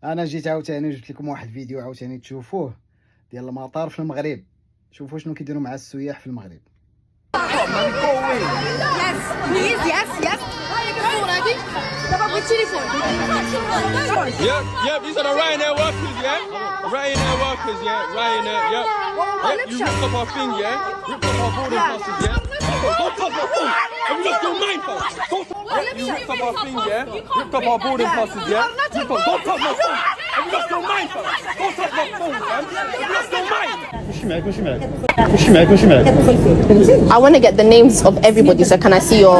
انا جيت عاوتاني جبت لكم واحد الفيديو عاوتاني تشوفوه ديال المطار في المغرب. شوفوا شنو كيديروا مع السياح في المغرب. Yep, these are the Ryanair workers, yeah? Ryanair workers, yeah? Ryanair, yep. Yep, you ripped up our thing, yeah? Ripped up our boarding passes, yeah? Don't touch my phone! Have you lost your mind, fam? You ripped up our thing, yeah? Ripped up our boarding passes, yeah? Don't touch my phone! Have you lost your mind, fam? Don't touch my phone, fam! Have you lost your mind? I want to get the names of everybody, so can I see your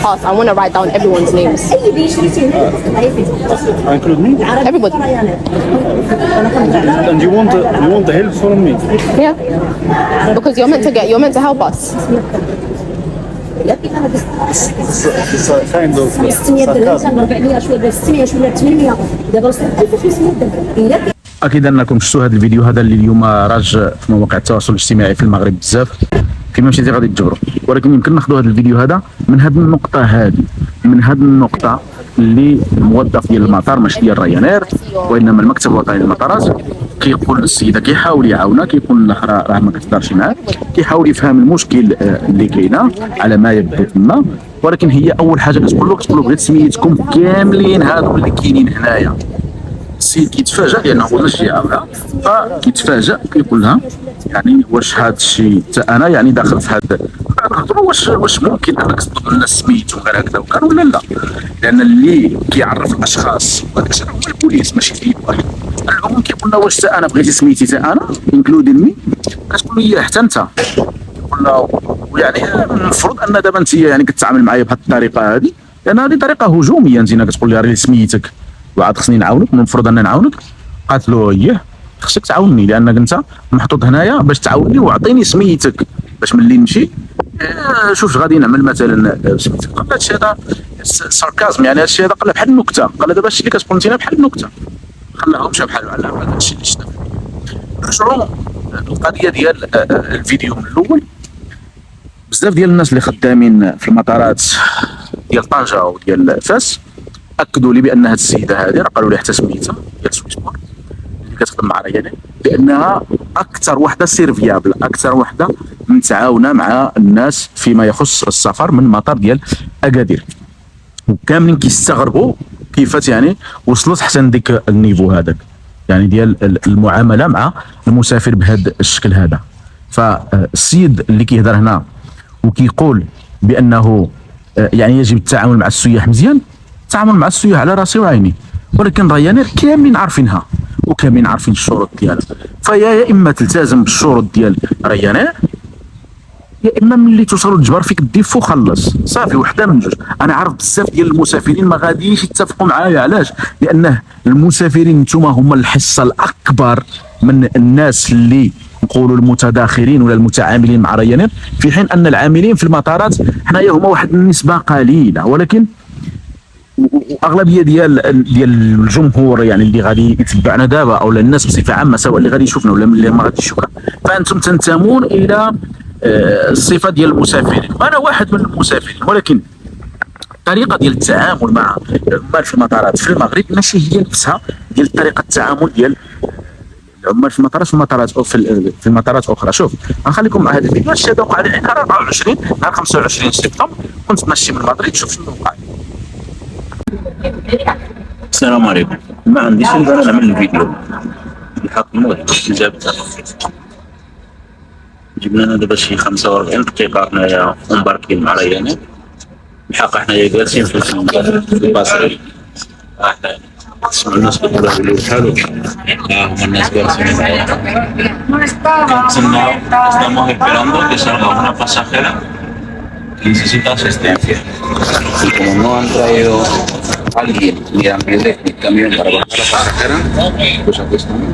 pass? I want to write down everyone's names. Include me? Everybody. And you want the help from me? Yeah. Because you're meant to help us. It's a kind of sarcasm. اكيد انكم شفتوا هذا الفيديو هذا اللي اليوم راج في مواقع التواصل الاجتماعي في المغرب بزاف. كيما مشيتي غادي تجبروا، ولكن يمكن ناخذوا هذا الفيديو هذا من هذه النقطه هذه، من هذه النقطه اللي الموظف ديال المطار ماشي ديال رايانير وانما المكتب الوطني للمطارات كيقول للسيده، كيحاول يعاونها، كيقول لها راه ما كتهضرش معاه، كيحاول يفهم المشكل اللي كاينه على ما يبدو تما. ولكن هي اول حاجه كتقول له بغيت سميتكم كاملين هادو اللي كاينين هنايا. السيد كيتفاجأ لانه هو ماشي يعاونها، فكيتفاجأ كيقول لها يعني واش هذا الشيء حتى انا يعني داخل في هذا، واش ممكن انك تطلب لنا سميتو غير هكذا وكان ولا لا؟ لان اللي كيعرف الاشخاص وهذاك الشيء هو البوليس ماشي في واحد. العموم كيقول لها واش حتى انا بغيتي سميتي حتى انا انكلودين مي، كتقول له حتى انت. كيقول لها يعني المفروض ان دابا انت يعني كتعامل معايا بهذه الطريقه هذه، لان هذه طريقه هجوميه. انت كتقول لي راه سميتك وعاد خصني نعاونك، من المفروض انني نعاونك. قالت له اييه خصك تعاونني لانك انت محطوط هنايا باش تعاوني واعطيني سميتك باش ملي نمشي شوف غادي نعمل مثلا سميتك. هذا الشيء هذا ساركازم، يعني هذا الشيء هذا قال بحال النكته، قال دابا الشيء اللي كتقول انت بحال النكته، خلاها مشى بحال على هذا الشيء اللي شفنا. نرجعوا القضيه ديال الفيديو من الاول. بزاف ديال الناس اللي خدامين في المطارات ديال طنجه وديال فاس اكدوا لي بان هذه السيده هذه، قالوا لي حتى سميتها ديال سويسبور اللي كتخدم مع ريانير، بانها اكثر وحده سيرفيابل، اكثر وحده متعاونه مع الناس فيما يخص السفر من مطار ديال اكادير. وكاملين كيستغربوا كيفاش يعني وصلت حتى لديك النيفو هذاك، يعني ديال المعامله مع المسافر بهذا الشكل هذا. فالسيد اللي كيهضر هنا وكيقول بانه يعني يجب التعامل مع السياح مزيان، التعامل مع السياح على راسي وعيني، ولكن رايانير كاملين عارفينها وكاملين عارفين الشروط ديالها. فيا اما تلتزم بالشروط ديال رايانير، يا اما ملي توصلوا للجبر فيك الديفو خلص صافي، وحده من جوج. انا عارف بزاف ديال المسافرين ما غاديش يتفقوا معايا، علاش؟ لانه المسافرين نتوما هما الحصه الاكبر من الناس اللي نقولوا المتداخلين ولا المتعاملين مع رايانير، في حين ان العاملين في المطارات حنايا هما واحد النسبه قليله. ولكن واغلبيه ديال الجمهور يعني اللي غادي يتبعنا دابا او الناس بصفه عامه، سواء اللي غادي يشوفنا ولا اللي ما غادي يشوفنا، فانتم تنتمون الى الصفه ديال المسافرين، وانا واحد من المسافرين. ولكن الطريقه ديال التعامل مع العمال في المطارات في المغرب ماشي هي نفسها ديال طريقه التعامل ديال العمال في المطارات او في المطارات اخرى. شوف غنخليكم مع هذا الفيديو. الشيء هذا وقع لي نهار 24 نهار 25 سبتمبر، كنت ماشي من مدريد. شوف شنو وقع. السلام عليكم. ما عنديش نقدر نعمل الفيديو الحق موت جابتها. جبنا لنا دابا شي 45 دقيقة حنايا مباركين مع ريانير. الحق حنايا جالسين في الباسري. تسمعوا الناس كيقولوا بحالو، هما الناس جالسين معايا. Estamos esperando que salga una pasajera que necesita asistencia. Y como no han traído alguien ni ambulanza ni camión para bajar la pasajera, pues aquí estamos.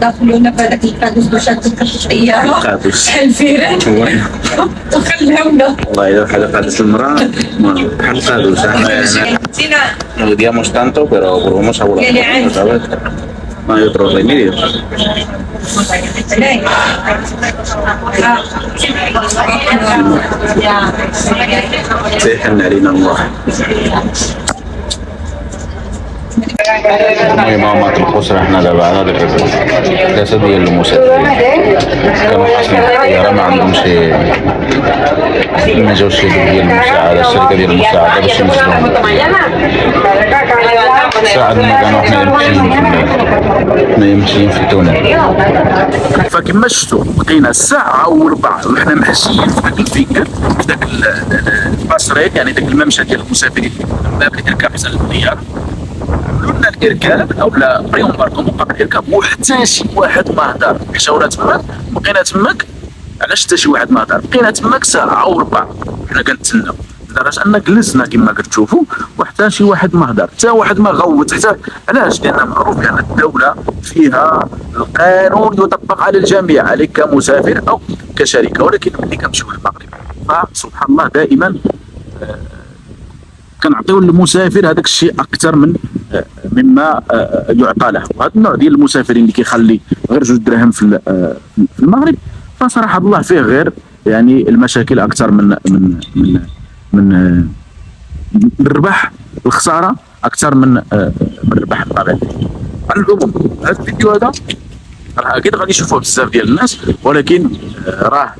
دخلونا في هذاك القادوس باش تركب الطياره. القادوس الفيران وخلونا. والله إذا بحال قادوس المرأة بحال القادوس. No diríamos tanto, pero volvemos a volar, ¿sabes? No hay otro remedio. سيحن علينا الله. المهم ما طلقوش حنا دابا على هذيك 3 ديال المسافرين كانوا حاصلين الطياره ما عندهمش ما جاوش ديال المساعده الشركه ديال المساعده باش يوصلوا ساعد ما كانوا حنا ماشيين في التونل. فكما شفتوا بقينا ساعه وربع وحنا ماشيين في داك الفينكر في داك الباسريل يعني داك الممشى ديال المسافرين باب الاركاب حتى للطياره. عملوا لنا الاركاب او لا بريون باركم مقابل الاركاب وحتى شي واحد ما هدر. حشاونا تماك بقينا تماك علاش حتى شي واحد ما هدر. بقينا تماك ساعه وربع حنا كنتسناو لدرجه ان جلسنا كما كتشوفوا وحتى شي واحد ما هدر حتى واحد ما غوت حتى علاش لان معروف بان الدوله فيها القانون يطبق على الجميع عليك كمسافر او كشركه. ولكن ملي كنمشيو للمغرب فسبحان الله دائما كنعطيو للمسافر هذاك الشيء اكثر مما يعطى له. وهذا النوع ديال المسافرين اللي كيخلي غير 2 دراهم في المغرب فصراحه الله فيه غير يعني المشاكل اكثر من الربح. الخساره اكثر من الربح الطبيعي. على العموم هذا الفيديو هذا راه اكيد غادي يشوفوه بزاف ديال الناس ولكن راه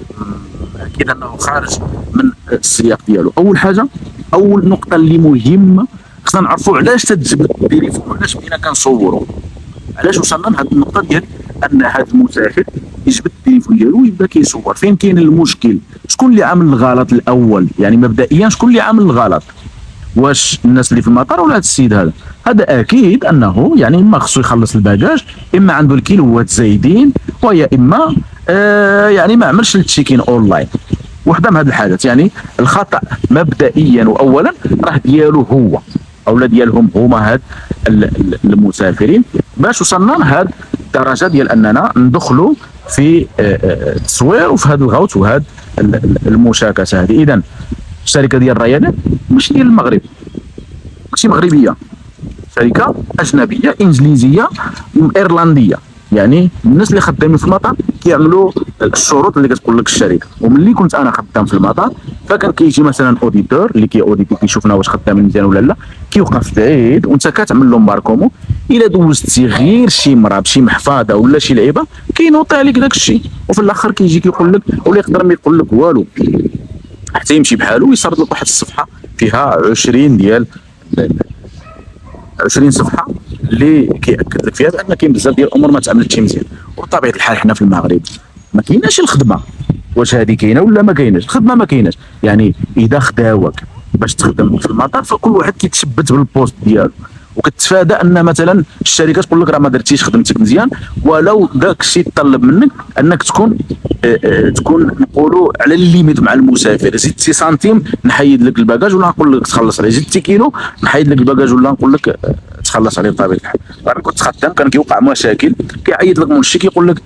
اكيد انه خارج من السياق ديالو. اول حاجه اول نقطه اللي مهمه خصنا نعرفوا علاش تتجبد التليفون وعلاش بقينا كنصوروا. علاش وصلنا لهاد النقطه ديال ان هذا المسافر يجبد التليفون ديالو ويبدا كيصور. فين كاين المشكل؟ شكون اللي عامل الغلط الاول؟ يعني مبدئيا شكون اللي عامل الغلط؟ واش الناس اللي في المطار ولا هذا السيد هذا؟ هذا اكيد انه يعني اما خصو يخلص الباجاج اما عنده الكيلوات زايدين ويا اما يعني ما عملش التشيكين اونلاين. وحده من هذه الحاجات يعني الخطا مبدئيا واولا راه ديالو هو او لا ديالهم هما هاد المسافرين باش وصلنا لهاد الدرجه ديال اننا ندخلوا في التصوير وفي هذا الغوت وهذا المشاكسه هذه. اذا الشركه ديال رايانير ماشي ديال المغرب ماشي مغربيه، شركه اجنبيه انجليزيه ايرلنديه. يعني الناس اللي خدامين في المطار كيعملوا الشروط اللي كتقول لك الشركه. وملي كنت انا خدام في المطار فكان كيجي مثلا اوديتور اللي كيأوديتي كيشوفنا واش خدامين مزيان ولا لا، كيوقف بعيد وانت كتعمل له مباركومو. الا دوزتي غير شي مرة بشي محفظه ولا شي لعيبه كينوطي عليك داك الشيء وفي الاخر كيجي كيقول لك ولا يقدر ما يقول لك والو حتى يمشي بحالو ويسرد لك واحد الصفحه فيها 20 صفحه اللي كيأكد لك فيها بان كاين بزاف ديال الامور ما تعملتش مزيان. وبطبيعه الحال حنا في المغرب ما كايناش الخدمه. واش هذه كاينه ولا ما كايناش؟ الخدمه ما كايناش. يعني اذا خداوك باش تخدم في المطار فكل واحد كيتشبت بالبوست ديالو وكتفادى ان مثلا الشركه تقول لك راه ما درتيش خدمتك مزيان ولو داك الشيء يتطلب منك انك تكون نقولوا على الليميت مع المسافر. زدتي سنتيم نحيد لك الباجاج ولا نقول لك تخلص عليه، زدتي كيلو نحيد لك الباجاج ولا نقول لك تخلص عليه بطبيعه الحال. راه كنت خدام كان كيوقع مشاكل كيعيط لك منشي كيقول لك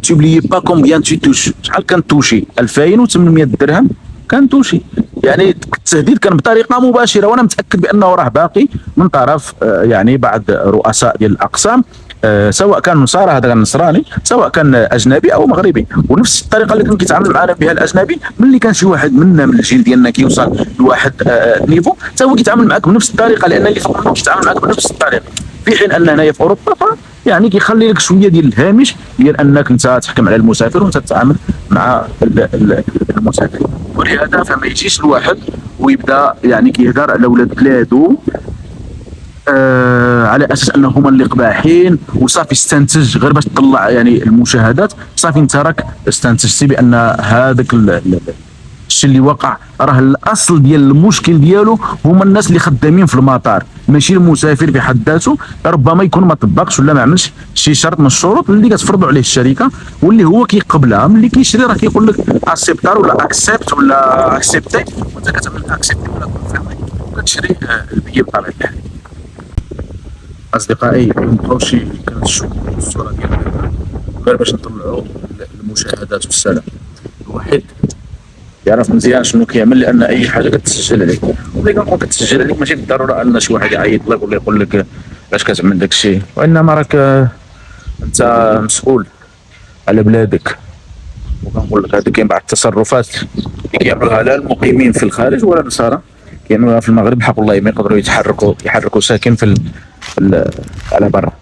توبليي با كومبيان تو توش. شحال كان توشي 2800 درهم كان توشي. يعني التهديد كان بطريقه مباشره وانا متاكد بانه راه باقي من طرف يعني بعض رؤساء ديال الاقسام سواء كان نصارى هذا كان نصراني سواء كان اجنبي او مغربي. ونفس الطريقه اللي كان كيتعامل معنا بها الاجنبي ملي كان شي واحد منا من الجيل ديالنا كيوصل لواحد النيفو حتى هو كيتعامل معك بنفس الطريقه لان اللي فوق منه كيتعامل معك بنفس الطريقه. في حين ان هنايا في اوروبا يعني كيخلي لك شويه ديال الهامش ديال انك انت تحكم على المسافر وانت تتعامل مع المسافر. ولهذا فما يجيش الواحد ويبدا يعني كيهضر على ولاد بلادو على اساس انهم اللي قباحين وصافي استنتج غير باش تطلع يعني المشاهدات صافي انت راك استنتجتي بان هذاك الشيء اللي وقع راه الاصل ديال المشكل ديالو هما الناس اللي خدامين في المطار ماشي المسافر بحد ذاته. ربما يكون ما طبقش ولا ما عملش شي شرط من الشروط اللي كتفرضوا عليه الشركه واللي هو كيقبلها. ملي كيشري راه كيقول لك اسيبتار ولا اكسبت ولا اكسبتي وانت كتعمل اكسبتي ولا كونفيرمي وكتشري البيي بطبيعه الحال. اصدقائي مابقاوش كنشوفوا الصوره ديال غير باش نطلعوا المشاهدات والسلام. الواحد يعرف مزيان شنو كيعمل لان اي حاجه كتسجل عليك. وملي كنقول كتسجل عليك ماشي بالضروره ان شي واحد يعيط لك ولا يقول لك علاش كتعمل داك الشيء، وانما راك انت مسؤول على بلادك. وكنقول لك هذا كاين بعض التصرفات اللي كيعملوها لا المقيمين في الخارج ولا النصارى كيعملوها في المغرب. حق الله ما يقدروا يحركوا ساكن على برا.